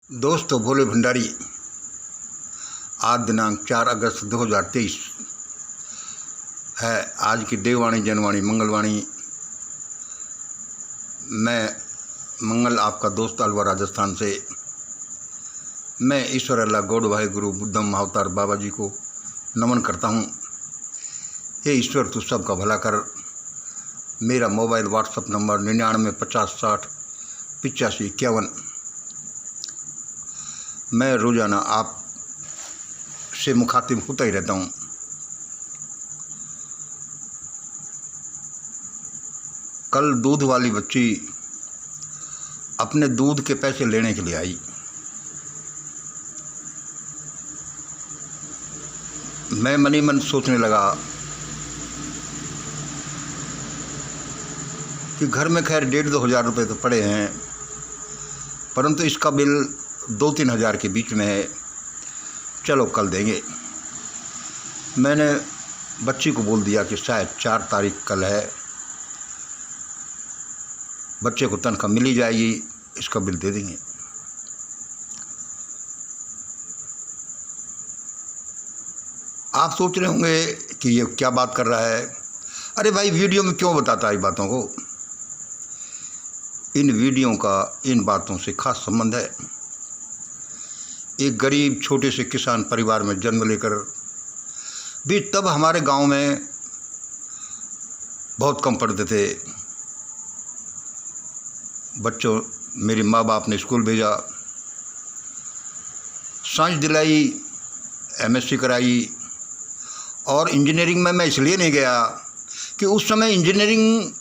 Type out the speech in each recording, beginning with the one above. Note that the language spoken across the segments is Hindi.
दोस्तों, भोले भंडारी। आज दिनांक 4 अगस्त 2023 है। आज की देववाणी जनवाणी मंगलवाणी। मैं मंगल, आपका दोस्त अलवर राजस्थान से। मैं ईश्वर अल्लाह गौड़ भाई गुरु बुद्धम अवतार बाबा जी को नमन करता हूँ। हे ईश्वर, तू सबका भला कर। मेरा मोबाइल व्हाट्सअप नंबर 99 50 60 85 51। मैं रोज़ाना आप से मुखातिब होता ही रहता हूँ। कल दूध वाली बच्ची अपने दूध के पैसे लेने के लिए आई। मैं मनी मन सोचने लगा कि घर में खैर 1,500-2 हज़ार रुपये तो पड़े हैं, परंतु इसका बिल 2-3 हज़ार के बीच में है। चलो कल देंगे। मैंने बच्ची को बोल दिया कि शायद 4 तारीख कल है, बच्चे को तनख्वाह मिल ही जाएगी, इसका बिल दे देंगे। आप सोच रहे होंगे कि ये क्या बात कर रहा है। अरे भाई, वीडियो में क्यों बताता है बातों को। इन वीडियो का इन बातों से खास संबंध है। एक गरीब छोटे से किसान परिवार में जन्म लेकर भी तब हमारे गांव में बहुत कम पढ़ते थे बच्चों। मेरे माँ बाप ने स्कूल भेजा, साइंस दिलाई, एमएससी कराई। और इंजीनियरिंग में मैं इसलिए नहीं गया कि उस समय इंजीनियरिंग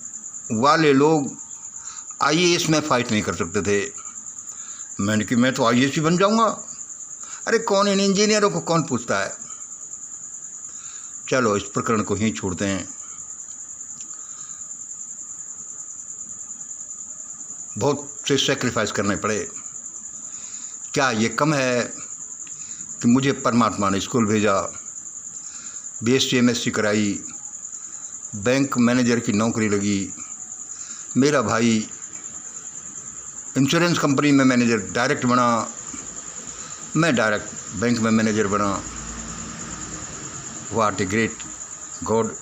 वाले लोग आईएएस में फाइट नहीं कर सकते थे। मैंने कि मैं तो आईएएस ही बन जाऊंगा। अरे कौन, इन इंजीनियरों को कौन पूछता है। चलो इस प्रकरण को ही छोड़ते हैं। बहुत से सेक्रीफाइस करने पड़े। क्या ये कम है कि मुझे परमात्मा ने स्कूल भेजा, बीएससी एमएससी कराई, बैंक मैनेजर की नौकरी लगी, मेरा भाई इंश्योरेंस कंपनी में मैनेजर डायरेक्ट बना, मैं डायरेक्ट बैंक में मैनेजर बना। What a great God.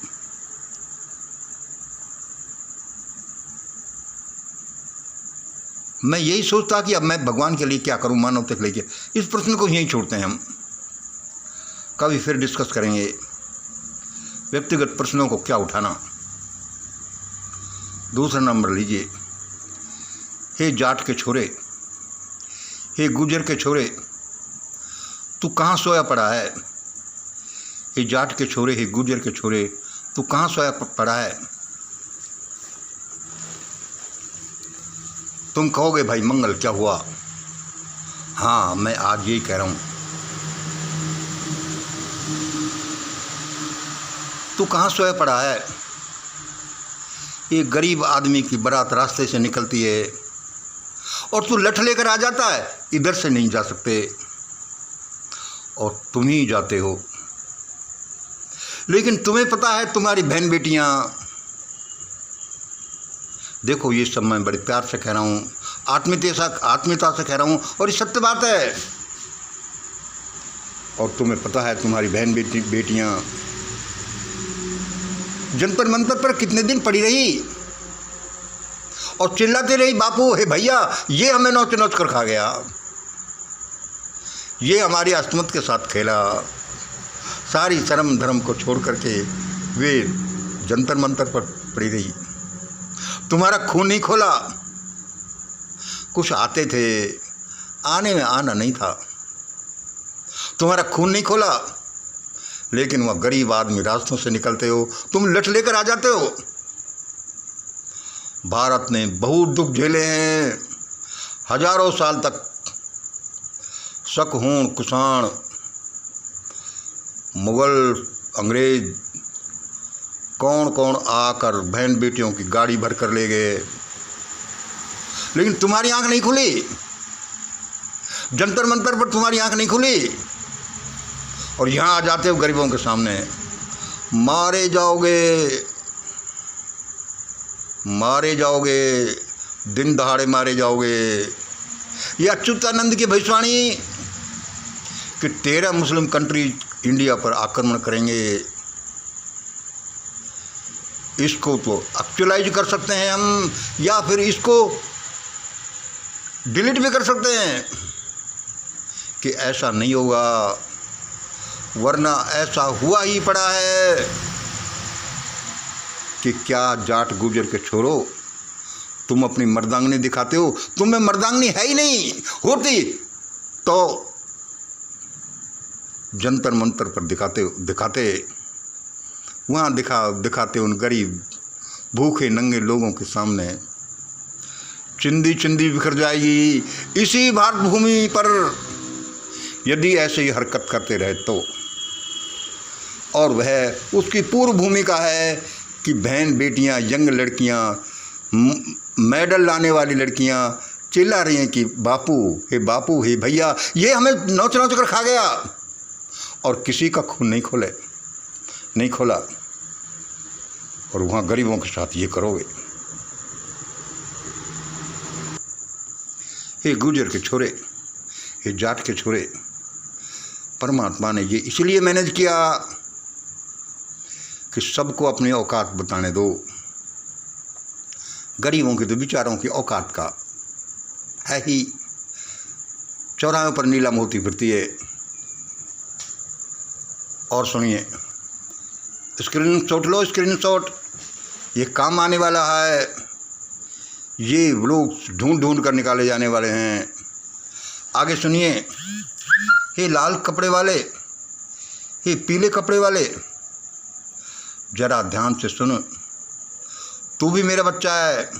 मैं यही सोचता कि अब मैं भगवान के लिए क्या करूं, मानवता के लिए क्या। इस प्रश्न को यहीं छोड़ते हैं हम, कभी फिर डिस्कस करेंगे व्यक्तिगत प्रश्नों को क्या उठाना। दूसरा नंबर लीजिए। हे जाट के छोरे, हे गुजर के छोरे, तू कहाँ सोया पड़ा है। हे जाट के छोरे, हे गुजर के छोरे, तू कहाँ सोया पड़ा है। तुम कहोगे भाई मंगल क्या हुआ। हाँ, मैं आज यही कह रहा हूँ। तू कहाँ सोया पड़ा है। एक गरीब आदमी की बारात रास्ते से निकलती है और तू लठ लेकर आ जाता है। इधर से नहीं जा सकते और तुम ही जाते हो। लेकिन तुम्हें पता है, तुम्हारी बहन बेटियां, देखो ये सब मैं बड़े प्यार से कह रहा हूँ, आत्मीयता से कह रहा हूँ, और ये सत्य बात है। और तुम्हें पता है, तुम्हारी बहन बेटियां जंतर मंतर पर कितने दिन पड़ी रही और चिल्लाती रही, बापू, हे भैया, ये हमें नोच नोच कर खा गया, ये हमारी अस्तमत के साथ खेला। सारी शर्म धर्म को छोड़ करके वे जंतर मंतर पर पड़ी रही। तुम्हारा खून नहीं खोला। कुछ आते थे, आने में आना नहीं था। तुम्हारा खून नहीं खोला, लेकिन वह गरीब आदमी रास्तों से निकलते हो, तुम लठ लेकर आ जाते हो। भारत ने बहुत दुख झेले हैं, हजारों साल तक। शक, हूण, कुषाण, मुगल, अंग्रेज, कौन कौन आकर बहन बेटियों की गाड़ी भर कर ले गए, लेकिन तुम्हारी आंख नहीं खुली। जंतर मंतर पर तुम्हारी आंख नहीं खुली और यहाँ आ जाते हो गरीबों के सामने। मारे जाओगे, दिन दहाड़े मारे जाओगे। ये अच्युतानंद की भविष्यवाणी कि 13 मुस्लिम कंट्री इंडिया पर आक्रमण करेंगे, इसको तो एक्चुअलाइज कर सकते हैं हम, या फिर इसको डिलीट भी कर सकते हैं कि ऐसा नहीं होगा, वरना ऐसा हुआ ही पड़ा है कि क्या जाट गुजर के छोड़ो, तुम अपनी मर्दांगनी दिखाते हो, तुम में मर्दांगनी है ही नहीं, होती तो जंतर मंतर पर दिखाते वहाँ दिखाते उन गरीब भूखे नंगे लोगों के सामने। चिंदी चिंदी बिखर जाएगी इसी भारत भूमि पर यदि ऐसे ही हरकत करते रहे तो। और वह उसकी पूर्व भूमिका है कि बहन बेटियां, यंग लड़कियां, मेडल लाने वाली लड़कियां चिल्ला रही हैं कि बापू हे भैया, ये हमें नोच नोच कर खा गया, और किसी का खून नहीं खोला, और वहाँ गरीबों के साथ ये करोगे। हे गुजर के छोरे, हे जाट के छोरे, परमात्मा ने ये इसलिए मैनेज किया कि सबको अपनी औकात बताने दो। गरीबों की तो बेचारों की औकात का है ही, चौराहों पर नीलम होती फिरती है। और सुनिए, स्क्रीनशॉट लो, स्क्रीनशॉट, ये काम आने वाला है, ये लोग ढूंढ ढूंढ कर निकाले जाने वाले हैं। आगे सुनिए, हे लाल कपड़े वाले, हे पीले कपड़े वाले, जरा ध्यान से सुन, तू भी मेरा बच्चा है।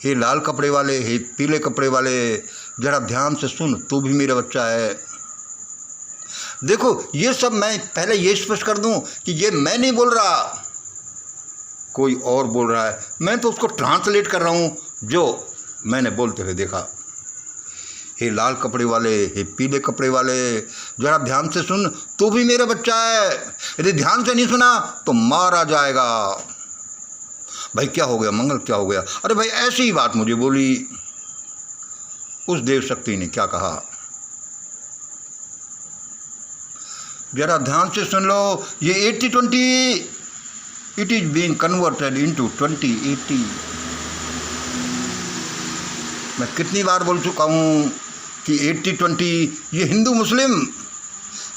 हे लाल कपड़े वाले, हे पीले कपड़े वाले, जरा ध्यान से सुन, तू भी मेरा बच्चा है। देखो, ये सब मैं पहले ये स्पष्ट कर दूं कि ये मैं नहीं बोल रहा, कोई और बोल रहा है, मैं तो उसको ट्रांसलेट कर रहा हूं जो मैंने बोलते हुए देखा। हे लाल कपड़े वाले, हे पीले कपड़े वाले, जरा ध्यान से सुन, तू भी मेरा बच्चा है। यदि ध्यान से नहीं सुना तो मारा जाएगा। भाई क्या हो गया मंगल, क्या हो गया? अरे भाई ऐसी ही बात मुझे बोली, उस देव शक्ति ने क्या कहा, जरा ध्यान से सुन लो। ये 80-20, it is being converted into 20-80। मैं कितनी बार बोल चुका हूँ कि 80-20 ये Hindu Muslim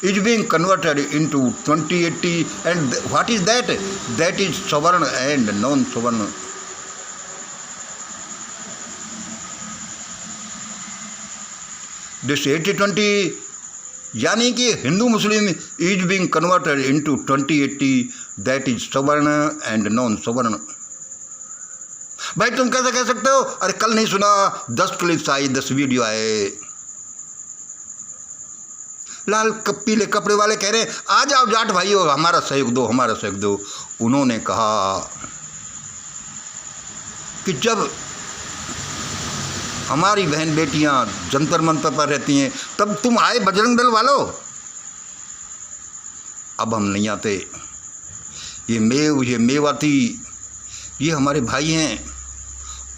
is being converted into 20-80, and what is that? That is savarna and non सवर्ण। दिस 80-20 यानी कि Hindu Muslim is being converted into 20-80, that is savarna and non सवर्ण। भाई तुम कैसे कह सकते हो? अरे कल नहीं सुना, 10 क्लिप्स आई, 10 वीडियो आए, लाल पीले कपड़े वाले कह रहे आ जाओ जाट भाइयों, हमारा सहयोग दो, हमारा सहयोग दो। उन्होंने कहा कि जब हमारी बहन बेटियां जंतर मंतर पर रहती हैं तब तुम आए बजरंग दल वालों। अब हम नहीं आते। ये मेवाती, ये हमारे भाई हैं।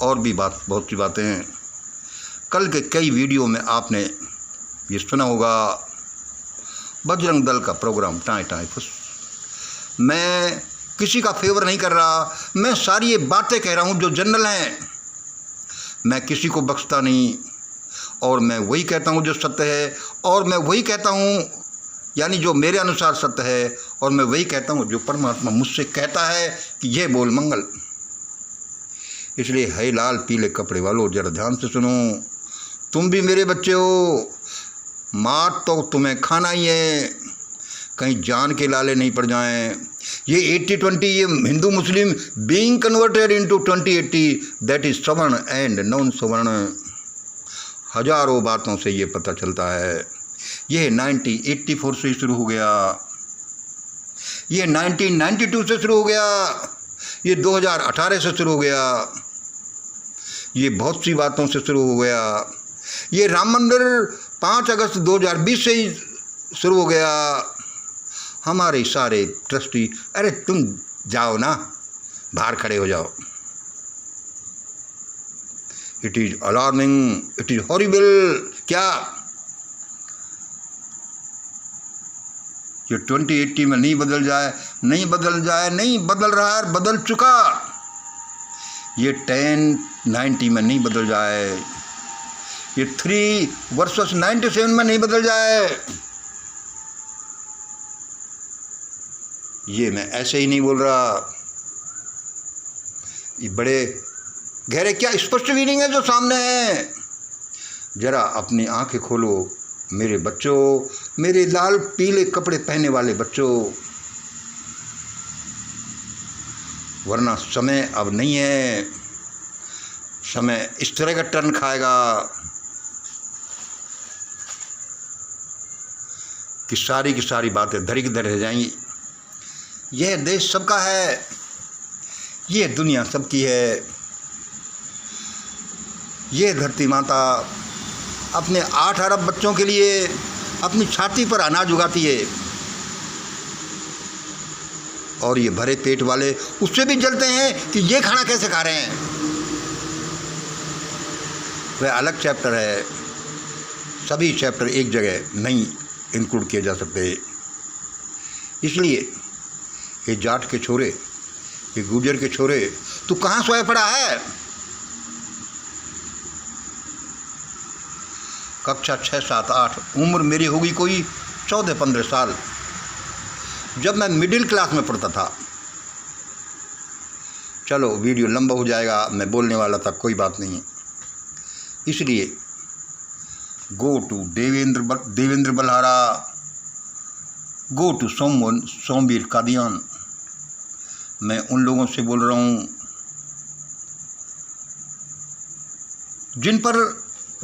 और भी बहुत सी बातें हैं। कल के कई वीडियो में आपने ये सुना होगा, बजरंग दल का प्रोग्राम टाँय टाँय फुस। मैं किसी का फेवर नहीं कर रहा, मैं सारी ये बातें कह रहा हूँ जो जनरल हैं। मैं किसी को बख्शता नहीं, और मैं वही कहता हूँ जो सत्य है, और मैं वही कहता हूँ यानी जो मेरे अनुसार सत्य है, और मैं वही कहता हूँ जो परमात्मा मुझसे कहता है कि ये बोल मंगल। इसलिए है लाल पीले कपड़े वालों, जरा ध्यान से सुनो, तुम भी मेरे बच्चे हो। मार तो तुम्हें खाना ही है, कहीं जान के लाले नहीं पड़ जाएं। ये 80-20 ये Hindu Muslim being converted into 20-80, that is savarna and non savarna. हजारों बातों से ये पता चलता है। ये 1984 से शुरू हो गया, ये 1992 से शुरू हो गया, ये 2018 से शुरू हो गया, ये बहुत सी बातों से शुरू हो गया। ये राम मंदिर 5 अगस्त 2020 से ही शुरू हो गया। हमारे सारे ट्रस्टी, अरे तुम जाओ ना, बाहर खड़े हो जाओ। It is alarming, it is horrible. क्या ये 2080 में नहीं बदल जाए? नहीं बदल जाए, नहीं बदल रहा है, बदल चुका। ये 1090 में नहीं बदल जाए, ये 3 वर्सेस 97 में नहीं बदल जाए। ये मैं ऐसे ही नहीं बोल रहा, ये बड़े गहरे क्या स्पष्ट मीनिंग है जो सामने है। जरा अपनी आंखें खोलो मेरे बच्चों, मेरे लाल पीले कपड़े पहने वाले बच्चों, वरना समय अब नहीं है। समय इस तरह का टर्न खाएगा कि सारी की सारी बातें धरी की धर रह जाएंगी। यह देश सबका है, यह दुनिया सबकी है। यह धरती माता अपने 8 अरब बच्चों के लिए अपनी छाती पर अनाज उगाती है, और ये भरे पेट वाले उससे भी जलते हैं कि ये खाना कैसे खा रहे हैं। वह अलग चैप्टर है, सभी चैप्टर एक जगह नहीं इंक्लूड किए जा सकते। इसलिए ये जाट के छोरे, ये गुर्जर के छोरे, तू कहाँ सोया पड़ा है? कक्षा 6, 7, 8, उम्र मेरी होगी कोई 14-15 साल, जब मैं मिडिल क्लास में पढ़ता था। चलो वीडियो लंबा हो जाएगा, मैं बोलने वाला था, कोई बात नहीं। इसलिए go to Devendra Balhara, go to Somvir Kadian. मैं उन लोगों से बोल रहा हूँ जिन पर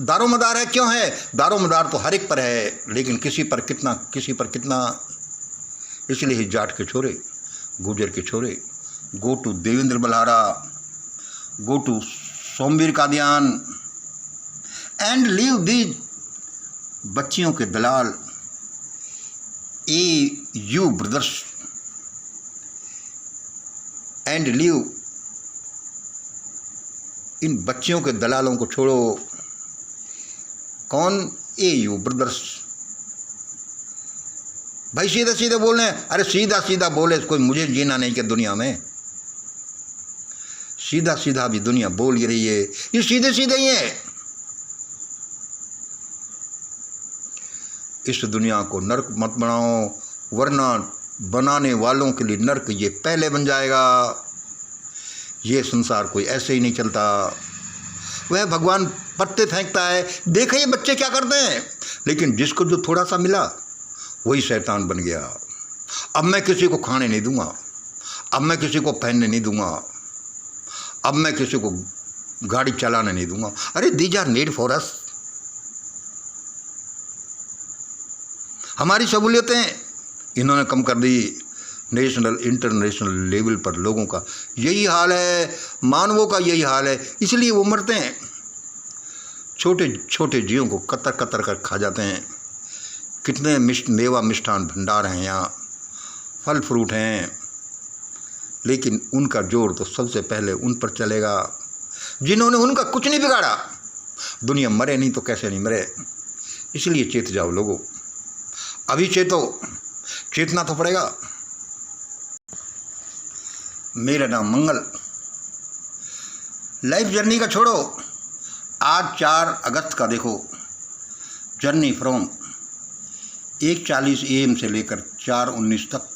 दारोमदार है। क्यों है दारोमदार? तो हर एक पर है, लेकिन किसी पर कितना, किसी पर कितना। इसलिए ही जाट के छोरे, गुर्जर के छोरे, go to Devendra Balhara, go to Somvir Kadian and leave these बच्चियों के दलाल, यू ब्रदर्स, एंड लीव, इन बच्चियों के दलालों को छोड़ो। कौन? You brothers. भाई सीधा सीधा बोल रहे हैं। अरे सीधा सीधा बोले, कोई मुझे जीना नहीं कि दुनिया में। सीधा सीधा भी दुनिया बोल ही रही है, ये सीधे सीधे ही है। इस दुनिया को नर्क मत बनाओ, वरना बनाने वालों के लिए नर्क ये पहले बन जाएगा। ये संसार कोई ऐसे ही नहीं चलता। वह भगवान पत्ते फेंकता है, देखो ये बच्चे क्या करते हैं, लेकिन जिसको जो थोड़ा सा मिला वही शैतान बन गया। अब मैं किसी को खाने नहीं दूंगा, अब मैं किसी को पहनने नहीं दूंगा, अब मैं किसी को गाड़ी चलाने नहीं दूंगा। अरे these are need for us. हमारी सहूलियतें इन्होंने कम कर दी। नेशनल इंटरनेशनल लेवल पर लोगों का यही हाल है, मानवों का यही हाल है, इसलिए वो मरते हैं। छोटे छोटे जीवों को कतर कतर कर खा जाते हैं। कितने मेवा मिष्ठान भंडार हैं यहाँ, फल फ्रूट हैं, लेकिन उनका जोर तो सबसे पहले उन पर चलेगा जिन्होंने उनका कुछ नहीं बिगाड़ा। दुनिया मरे नहीं तो कैसे नहीं मरे। इसलिए चेत जाओ लोगों, अभी चेतो, चेतना तो पड़ेगा। मेरा नाम मंगल। लाइफ जर्नी का छोड़ो, आज 4 अगस्त का देखो, जर्नी फ्रॉम 1:40 AM से लेकर 4:19 तक।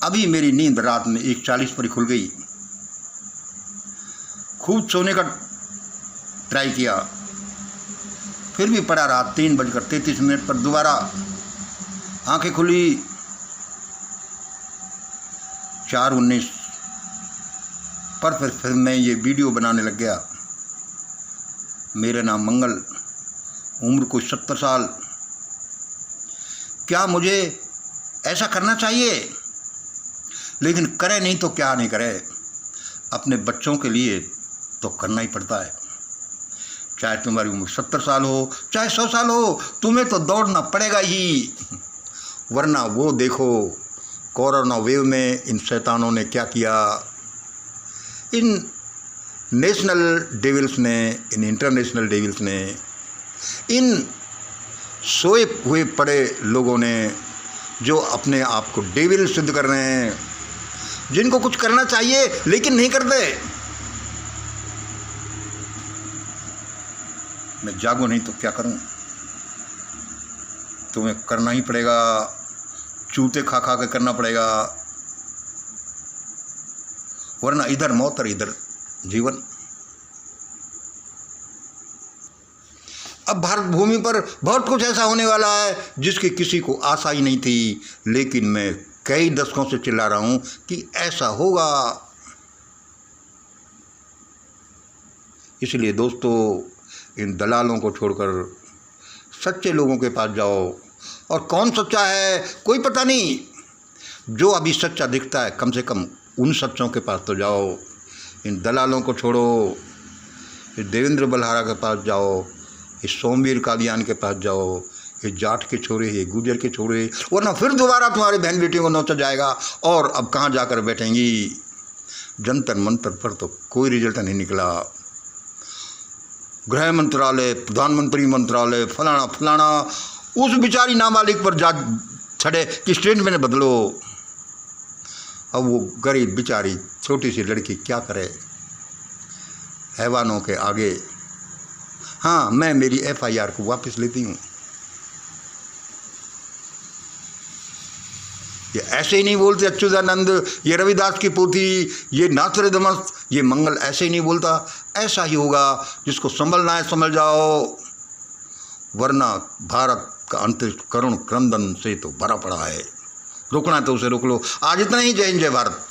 अभी मेरी नींद रात में 1:40 पर ही खुल गई। खूब सोने का ट्राई किया, फिर भी पड़ा रहा। 3:33 पर दोबारा आंखें खुली, 4:19 पर फिर मैं ये वीडियो बनाने लग गया। मेरा नाम मंगल, उम्र कोई 70 साल। क्या मुझे ऐसा करना चाहिए? लेकिन करे नहीं तो क्या नहीं करे, अपने बच्चों के लिए तो करना ही पड़ता है। चाहे तुम्हारी उम्र 70 साल हो, चाहे 100 साल हो, तुम्हें तो दौड़ना पड़ेगा ही। वरना वो देखो कोरोना वेव में इन शैतानों ने क्या किया। इन नेशनल डेविल्स ने, इन इंटरनेशनल डेविल्स ने, इन सोए हुए पड़े लोगों ने जो अपने आप को डेविल सिद्ध कर रहे हैं, जिनको कुछ करना चाहिए लेकिन नहीं करते। मैं जागूं नहीं तो क्या करूं, तुम्हें करना ही पड़ेगा, चूते खा खा के करना पड़ेगा, वरना इधर मौत और इधर जीवन। अब भारत भूमि पर बहुत कुछ ऐसा होने वाला है जिसकी किसी को आशा ही नहीं थी, लेकिन मैं कई दशकों से चिल्ला रहा हूं कि ऐसा होगा। इसलिए दोस्तों, इन दलालों को छोड़कर सच्चे लोगों के पास जाओ। और कौन सच्चा है कोई पता नहीं, जो अभी सच्चा दिखता है कम से कम उन सच्चों के पास तो जाओ। इन दलालों को छोड़ो, इस देवेंद्र बलहारा के पास जाओ, इस सोमवीर कादियान के पास जाओ, ये जाट के छोरे, ये गुजर के छोरे, वरना फिर दोबारा तुम्हारी बहन बेटियों को नोचा जाएगा। और अब कहाँ जाकर बैठेंगी? जंतर मंतर पर तो कोई रिजल्ट नहीं निकला। गृह मंत्रालय, प्रधानमंत्री मंत्रालय, फलाना फलाना, उस बेचारी नाबालिग पर जा छड़े कि स्टेटमेंट बदलो। अब वो गरीब बेचारी छोटी सी लड़की क्या करे हैवानों के आगे। हाँ, मैं मेरी FIR को वापस लेती हूँ। ये ऐसे ही नहीं बोलते अच्युतानंद, ये रविदास की पोथी, ये नास्ट्रेडमस, ये मंगल ऐसे ही नहीं बोलता। ऐसा ही होगा, जिसको संभलना है संभल जाओ, वरना भारत का अंतरिक्ष करुण क्रंदन से तो भरा पड़ा है। रोकना है तो उसे रोक लो। आज इतना ही। जय हिंद, जय भारत।